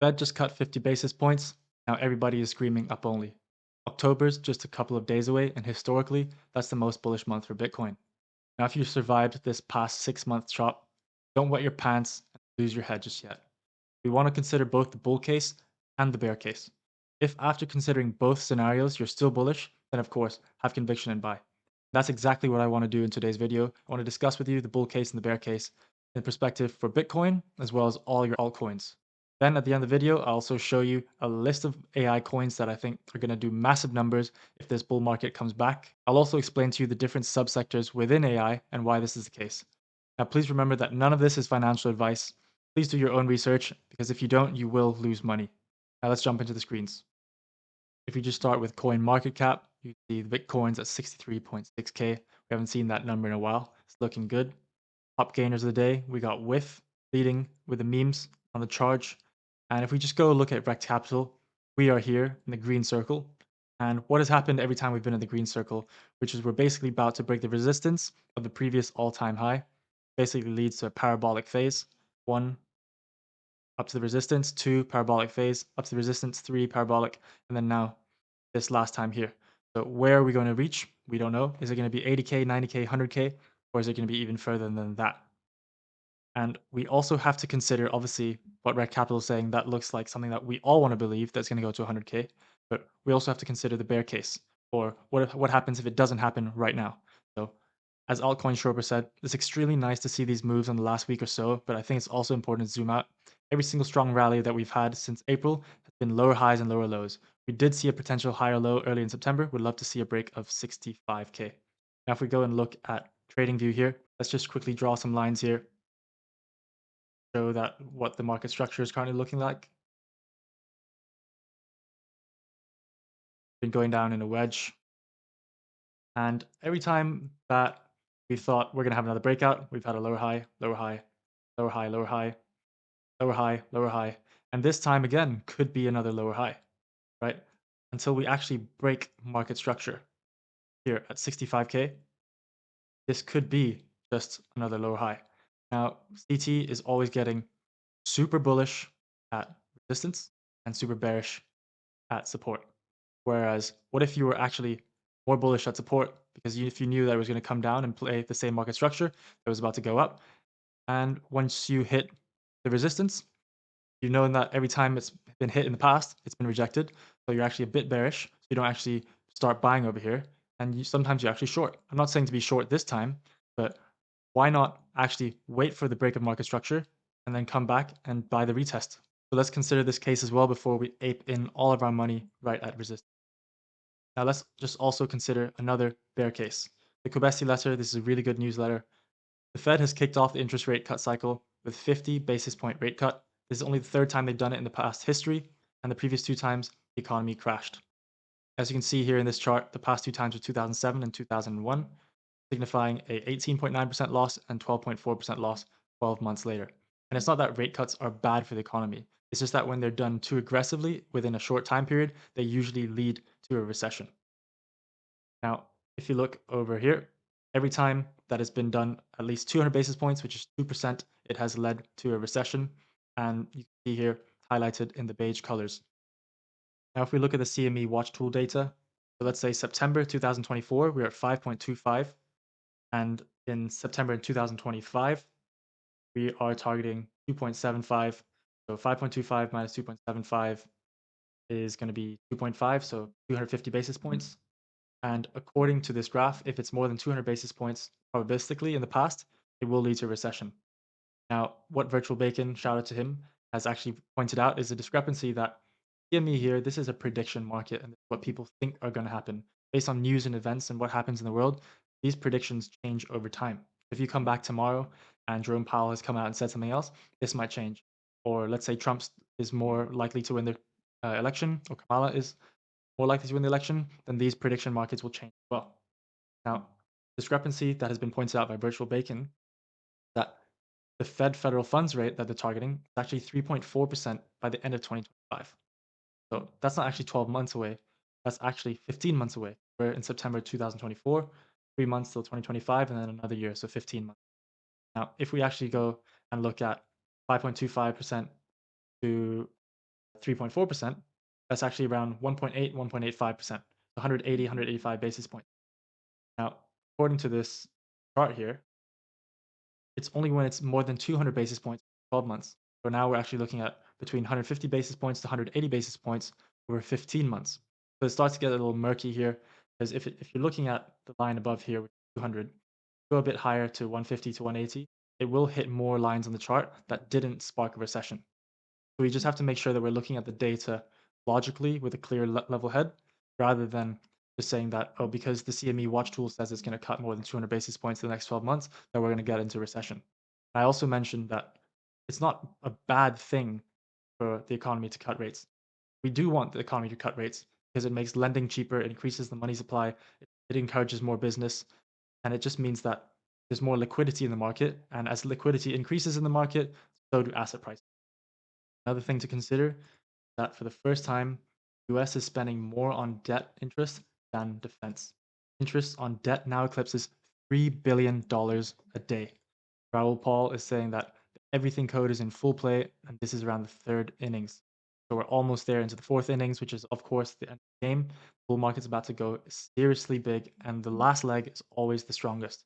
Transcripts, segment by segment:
Fed just cut 50 basis points. Now everybody is screaming up only. October's just a couple of days away, and historically, that's the most bullish month for Bitcoin. Now, if you survived this past 6 month chop, don't wet your pants and lose your head just yet. We want to consider both the bull case and the bear case. If after considering both scenarios you're still bullish, then of course, have conviction and buy. That's exactly what I want to do in today's video. I want to discuss with you the bull case and the bear case in perspective for Bitcoin as well as all your altcoins. Then at the end of the video, I'll also show you a list of AI coins that I think are going to do massive numbers if this bull market comes back. I'll also explain to you the different subsectors within AI and why this is the case. Now, please remember that none of this is financial advice. Please do your own research because if you don't, you will lose money. Now let's jump into the screens. If you just start with coin market cap, you see the Bitcoin's at 63.6K. We haven't seen that number in a while. It's looking good. Top gainers of the day, we got WIF leading with the memes on the charge. And if we just go look at Rect Capital, we are here in the green circle. And what has happened every time we've been in the green circle, which is we're basically about to break the resistance of the previous all-time high, basically leads to a parabolic phase. 1, up to the resistance, 2, parabolic phase, up to the resistance, 3, parabolic, and then now this last time here. So where are we going to reach? We don't know. Is it going to be 80K, 90K, 100K, or is it going to be even further than that? And we also have to consider, obviously, what Red Capital is saying. That looks like something that we all want to believe that's going to go to 100K. But we also have to consider the bear case, or what happens if it doesn't happen right now. So, as Altcoin Schrober said, it's extremely nice to see these moves in the last week or so, but I think it's also important to zoom out. Every single strong rally that we've had since April has been lower highs and lower lows. We did see a potential higher low early in September. We'd love to see a break of 65K. Now, if we go and look at TradingView here, let's just quickly draw some lines here, show that what the market structure is currently looking like. Been going down in a wedge. And every time that we thought we're going to have another breakout, we've had a lower high, lower high, lower high, lower high, lower high, lower high. And this time again could be another lower high, right? Until we actually break market structure here at 65K, this could be just another lower high. Now, CT is always getting super bullish at resistance and super bearish at support. Whereas, what if you were actually more bullish at support because if you knew that it was going to come down and play the same market structure that was about to go up, and once you hit the resistance, you know that every time it's been hit in the past, it's been rejected. So you're actually a bit bearish. So you don't actually start buying over here, and sometimes you're actually short. I'm not saying to be short this time, but why not actually wait for the break of market structure and then come back and buy the retest? So let's consider this case as well before we ape in all of our money right at resistance. Now let's just also consider another bear case. The Kobesi letter, this is a really good newsletter. The Fed has kicked off the interest rate cut cycle with 50 basis point rate cut. This is only the third time they've done it in the past history, and the previous two times the economy crashed. As you can see here in this chart, the past two times were 2007 and 2001, signifying a 18.9% loss and 12.4% loss 12 months later. And it's not that rate cuts are bad for the economy. It's just that when they're done too aggressively within a short time period, they usually lead to a recession. Now, if you look over here, every time that has been done at least 200 basis points, which is 2%, it has led to a recession. And you can see here highlighted in the beige colors. Now, if we look at the CME watch tool data, so let's say September 2024, we're at 5.25. And in September 2025, we are targeting 2.75. So 5.25 minus 2.75 is going to be 2.5, so 250 basis points. And according to this graph, if it's more than 200 basis points probabilistically in the past, it will lead to a recession. Now, what Virtual Bacon, shout out to him, has actually pointed out is a discrepancy that CME here, this is a prediction market and what people think are going to happen. Based on news and events and what happens in the world, these predictions change over time. If you come back tomorrow and Jerome Powell has come out and said something else, this might change. Or let's say Trump is more likely to win the election, or Kamala is more likely to win the election, then these prediction markets will change as well. Now, discrepancy that has been pointed out by Virtual Bacon, that the Fed federal funds rate that they're targeting is actually 3.4% by the end of 2025. So that's not actually 12 months away. That's actually 15 months away. We're in September 2024, 3 months till 2025, and then another year, so 15 months. Now, if we actually go and look at 5.25% to 3.4%, that's actually around 1.8, 1.85%, 180, 185 basis points. Now, according to this chart here, it's only when it's more than 200 basis points in 12 months. So now we're actually looking at between 150 basis points to 180 basis points over 15 months. So it starts to get a little murky here because if you're looking at the line above here with 200, go a bit higher to 150 to 180, it will hit more lines on the chart that didn't spark a recession. So we just have to make sure that we're looking at the data logically with a clear level head rather than just saying that, oh, because the CME watch tool says it's going to cut more than 200 basis points in the next 12 months, that we're going to get into recession. I also mentioned that it's not a bad thing for the economy to cut rates. We do want the economy to cut rates because it makes lending cheaper, it increases the money supply, it encourages more business, and it just means that there's more liquidity in the market. And as liquidity increases in the market, so do asset prices. Another thing to consider that for the first time, US is spending more on debt interest than defense. Interest on debt now eclipses $3 billion a day. Raoul Paul is saying that everything code is in full play, and this is around the third innings. So we're almost there into the fourth innings, which is, of course, the end of the game. Bull market's about to go seriously big, and the last leg is always the strongest.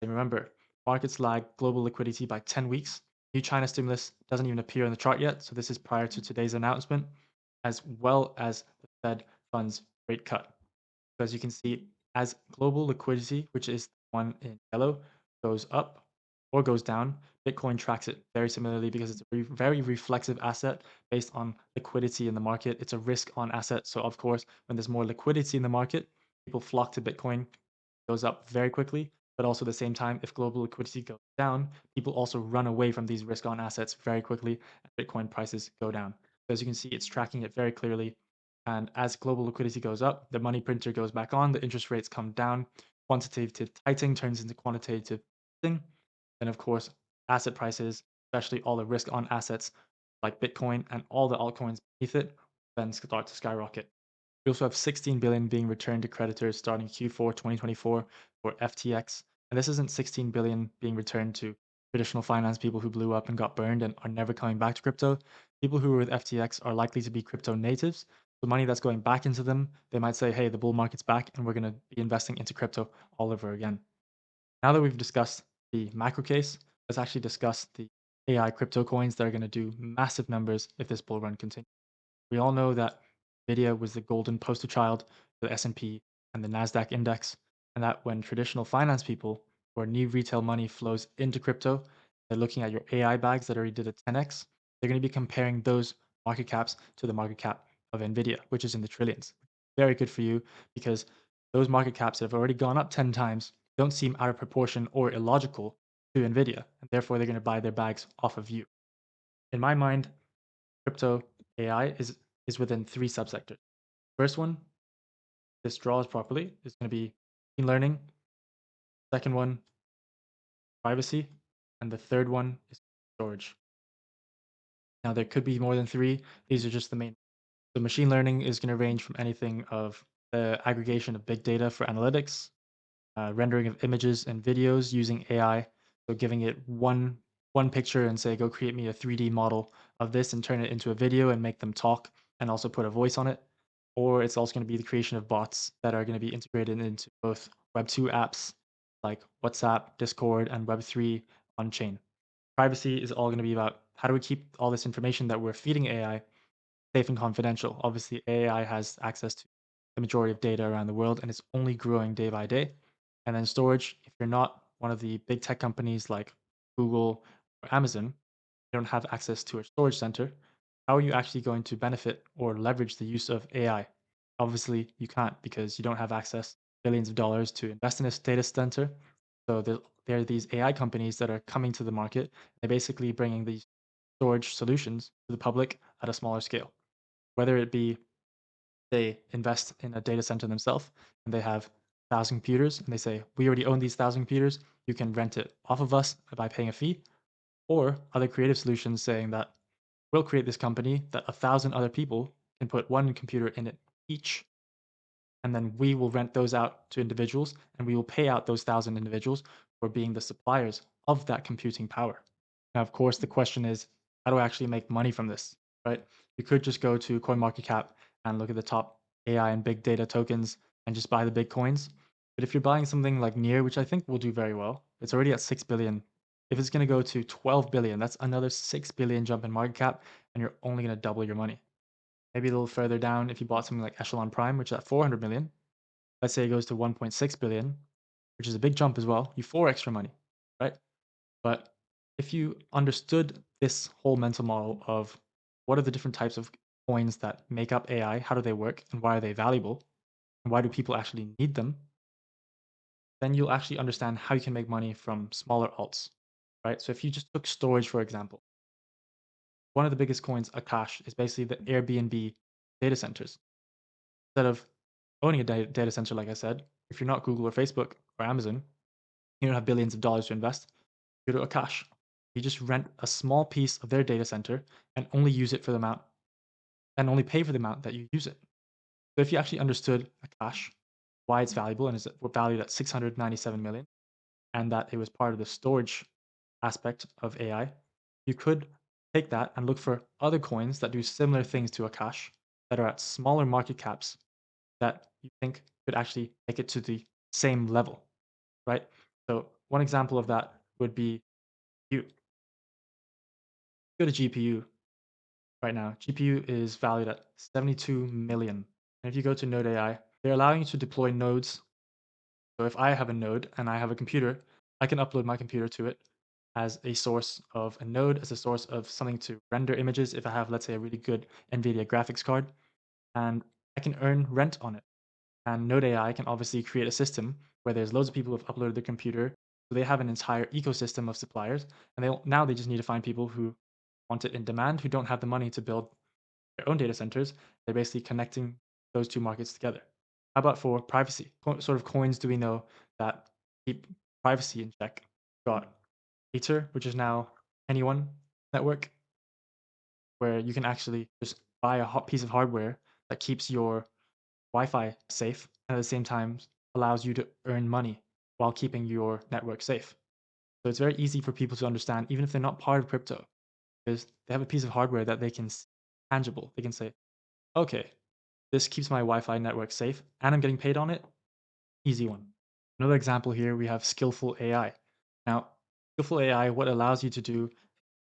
And remember, markets lag global liquidity by 10 weeks. New China stimulus doesn't even appear on the chart yet, so this is prior to today's announcement, as well as the Fed funds rate cut. So as you can see, as global liquidity, which is the one in yellow, goes up or goes down, Bitcoin tracks it very similarly because it's a very reflexive asset based on liquidity in the market. It's a risk on asset. So of course, when there's more liquidity in the market, people flock to Bitcoin, goes up very quickly. But also at the same time, if global liquidity goes down, people also run away from these risk on assets very quickly and Bitcoin prices go down. So as you can see, it's tracking it very clearly. And as global liquidity goes up, the money printer goes back on, the interest rates come down, quantitative tightening turns into quantitative easing. Then, of course, asset prices, especially all the risk on assets like Bitcoin and all the altcoins beneath it, then start to skyrocket. We also have 16 billion being returned to creditors starting Q4 2024 for FTX. And this isn't 16 billion being returned to traditional finance people who blew up and got burned and are never coming back to crypto. People who are with FTX are likely to be crypto natives. The money that's going back into them, they might say, hey, the bull market's back and we're going to be investing into crypto all over again. Now that we've discussed the macro case, let's actually discuss the AI crypto coins that are going to do massive numbers if this bull run continues. We all know that Nvidia was the golden poster child for the S&P and the Nasdaq index, and that when traditional finance people or new retail money flows into crypto, they're looking at your AI bags that already did a 10x. They're going to be comparing those market caps to the market cap of Nvidia, which is in the trillions. Very good for you because those market caps that have already gone up 10 times don't seem out of proportion or illogical to Nvidia, and therefore they're going to buy their bags off of you. In my mind, crypto AI is within three subsectors. First one, this draws properly, is going to be machine learning. Second one, privacy, and the third one is storage. Now there could be more than three. These are just the main. So machine learning is going to range from anything of the aggregation of big data for analytics, rendering of images and videos using AI. So giving it one picture and say, go create me a 3D model of this and turn it into a video and make them talk and also put a voice on it. Or it's also going to be the creation of bots that are going to be integrated into both Web2 apps like WhatsApp, Discord, and Web3 on chain. Privacy is all going to be about how do we keep all this information that we're feeding AI safe and confidential. Obviously, AI has access to the majority of data around the world, and it's only growing day by day. And then storage, if you're not one of the big tech companies like Google or Amazon, you don't have access to a storage center. How are you actually going to benefit or leverage the use of AI? Obviously, you can't because you don't have access billions of dollars to invest in a data center. So there are these AI companies that are coming to the market. They're basically bringing these storage solutions to the public at a smaller scale. Whether it be they invest in a data center themselves and they have 1,000 computers and they say, we already own these 1,000 computers, you can rent it off of us by paying a fee. Or other creative solutions saying that we'll create this company that 1,000 other people can put one computer in it each. And then we will rent those out to individuals and we will pay out those 1,000 individuals for being the suppliers of that computing power. Now, of course, the question is, how do I actually make money from this? right? You could just go to CoinMarketCap and look at the top AI and big data tokens and just buy the big coins. But if you're buying something like Near, which I think will do very well, it's already at 6 billion. If it's going to go to 12 billion, that's another 6 billion jump in market cap, and you're only going to double your money. Maybe a little further down, if you bought something like Echelon Prime, which is at 400 million, let's say it goes to 1.6 billion, which is a big jump as well, you 4x your money, right? But if you understood this whole mental model of what are the different types of coins that make up AI, how do they work, and why are they valuable, and why do people actually need them, then you'll actually understand how you can make money from smaller alts, right? So if you just took storage, for example, one of the biggest coins, Akash, is basically the Airbnb data centers. Instead of owning a data center, like I said, if you're not Google or Facebook or Amazon, you don't have billions of dollars to invest, you go to Akash. You just rent a small piece of their data center and only use it for the amount and only pay for the amount that you use it. So if you actually understood Akash, why it's valuable and is valued at 697 million, and that it was part of the storage aspect of AI, you could take that and look for other coins that do similar things to Akash that are at smaller market caps that you think could actually make it to the same level, right? So one example of that would be you go to GPU right now. GPU is valued at 72 million. And if you go to Node AI, they're allowing you to deploy nodes. So if I have a node and I have a computer, I can upload my computer to it as a source of a node, as a source of something to render images. If I have, let's say, a really good NVIDIA graphics card, and I can earn rent on it. And Node AI can obviously create a system where there's loads of people who have uploaded their computer. So they have an entire ecosystem of suppliers. And now they just need to find people who want it in demand, who don't have the money to build their own data centers. They're basically connecting those two markets together. How about for privacy? What sort of coins do we know that keep privacy in check? Got Ether, which is now anyone network, where you can actually just buy a hot piece of hardware that keeps your Wi-Fi safe and at the same time allows you to earn money while keeping your network safe. So it's very easy for people to understand, even if they're not part of crypto, because they have a piece of hardware that they can tangible. They can say, okay, this keeps my Wi-Fi network safe and I'm getting paid on it. Easy one. Another example here, we have skillful AI. Now, skillful AI, what allows you to do,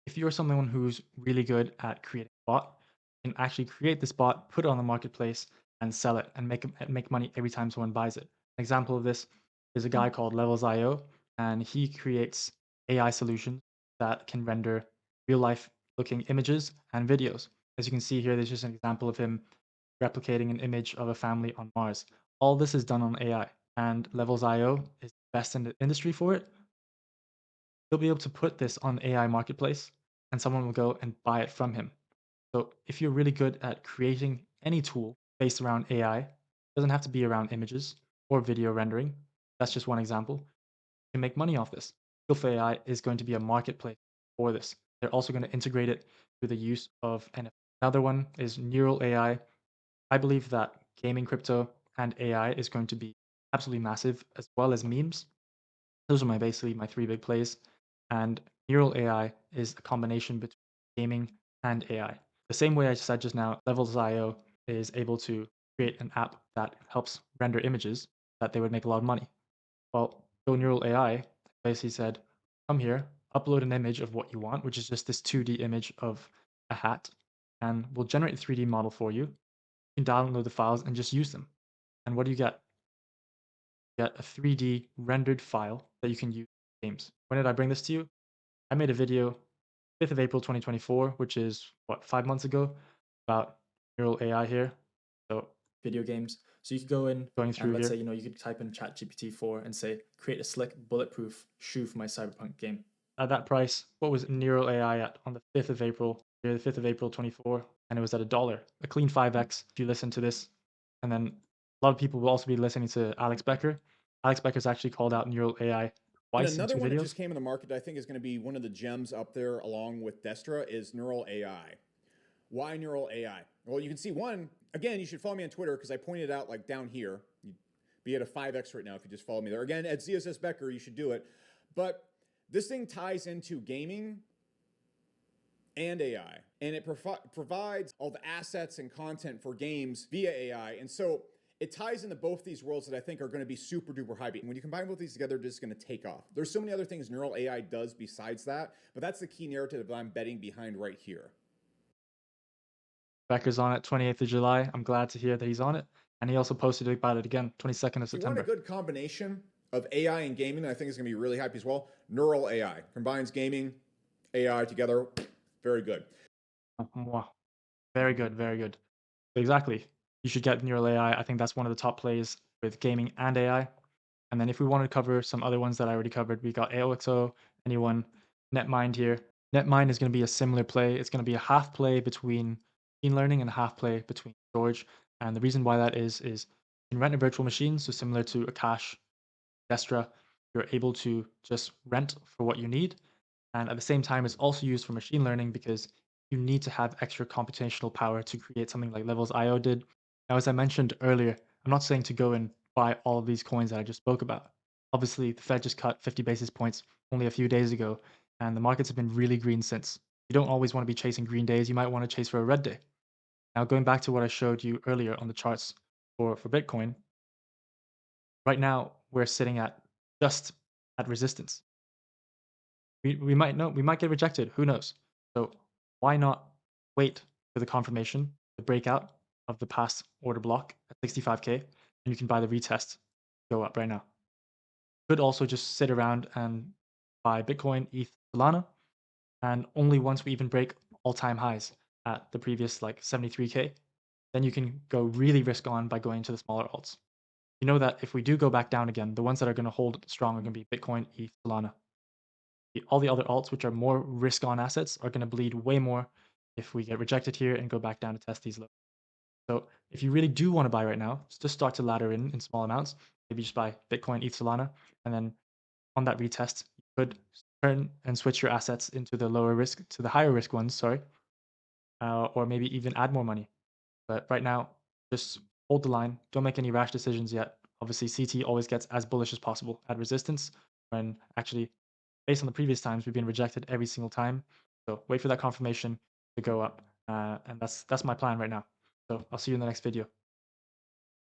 if you're someone who's really good at creating a bot, you can actually create this bot, put it on the marketplace, and sell it and make money every time someone buys it. An example of this is a guy called Levels.io, and he creates AI solutions that can render real life looking images and videos. As you can see here, there's just an example of him replicating an image of a family on Mars. All this is done on AI, and Levels.io is best in the industry for it. He'll be able to put this on AI marketplace, and someone will go and buy it from him. So if you're really good at creating any tool based around AI, it doesn't have to be around images or video rendering. That's just one example. You can make money off this. Skillful AI is going to be a marketplace for this. They're also going to integrate it through the use of NFT. Another one is Neural AI. I believe that gaming crypto and AI is going to be absolutely massive, as well as memes. Those are basically my three big plays. And Neural AI is a combination between gaming and AI. The same way I said just now, Levels.io is able to create an app that helps render images that they would make a lot of money. Well, Go Neural AI basically said, come here, upload an image of what you want, which is just this 2D image of a hat, and we'll generate a 3D model for you. You can download the files and just use them. And what do you get? You get a 3D rendered file that you can use in games. When did I bring this to you? I made a video 5th of April 2024, which is what, 5 months ago, about neural AI here. So video games. So you could go in going through and let's say, you could type in ChatGPT 4 and say, create a slick bulletproof shoe for my cyberpunk game. At that price, what was neural AI at on the 5th of April, the 5th of April 24? And it was at $1, a clean 5x if you listen to this. And then a lot of people will also be listening to Alex Becker. Alex Becker's actually called out neural AI And twice in another two one that videos. just came in the market that I think is going to be one of the gems up there along with Destra is Neural AI. Why Neural AI? Well, you can see one, again, you should follow me on Twitter because I pointed out like down here. You'd be at a 5x right now if you just follow me there. Again, at ZSS Becker, you should do it. But this thing ties into gaming and AI. And it provides all the assets and content for games via AI. And so it ties into both these worlds that I think are going to be super duper high. When you combine both these together, they're just going to take off. There's so many other things neural AI does besides that, but that's the key narrative that I'm betting behind right here. Becker's on it 28th of July. I'm glad to hear that he's on it. And he also posted about it again 22nd of If you want a September. good combination of AI and gaming, I think is going to be really hype as well. Neural AI combines gaming, AI together. Very good. Wow. Very good, very good. Exactly. You should get neural AI. I think that's one of the top plays with gaming and AI. And then if we want to cover some other ones that I already covered, we got AOXO, anyone, NetMind here. NetMind is going to be a similar play. It's going to be a half play between machine learning and a half play between storage. And the reason why that is in rent a virtual machine, so similar to a cache, Destra, you're able to just rent for what you need. And at the same time, it's also used for machine learning because you need to have extra computational power to create something like Levels IO did. Now, as I mentioned earlier, I'm not saying to go and buy all of these coins that I just spoke about. Obviously, the Fed just cut 50 basis points only a few days ago, and the markets have been really green since. You don't always want to be chasing green days. You might want to chase for a red day. Now, going back to what I showed you earlier on the charts for Bitcoin, right now we're sitting at just at resistance. We might know we might get rejected. Who knows? So why not wait for the confirmation, the breakout of the past order block at 65K, and you can buy the retest go up right now. Could also just sit around and buy Bitcoin, ETH, Solana, and only once we even break all-time highs at the previous like 73K, then you can go really risk on by going to the smaller alts. You know that if we do go back down again, the ones that are going to hold strong are going to be Bitcoin, ETH, Solana. All the other alts, which are more risk on assets, are going to bleed way more if we get rejected here and go back down to test these lows. So if you really do want to buy right now, just start to ladder in small amounts. Maybe just buy Bitcoin, ETH, Solana, and then on that retest, you could turn and switch your assets into the lower risk to the higher risk ones. Sorry, or maybe even add more money. But right now, just hold the line. Don't make any rash decisions yet. Obviously, CT always gets as bullish as possible at resistance when actually based on the previous times, we've been rejected every single time. So wait for that confirmation to go up. And that's my plan right now. So I'll see you in the next video.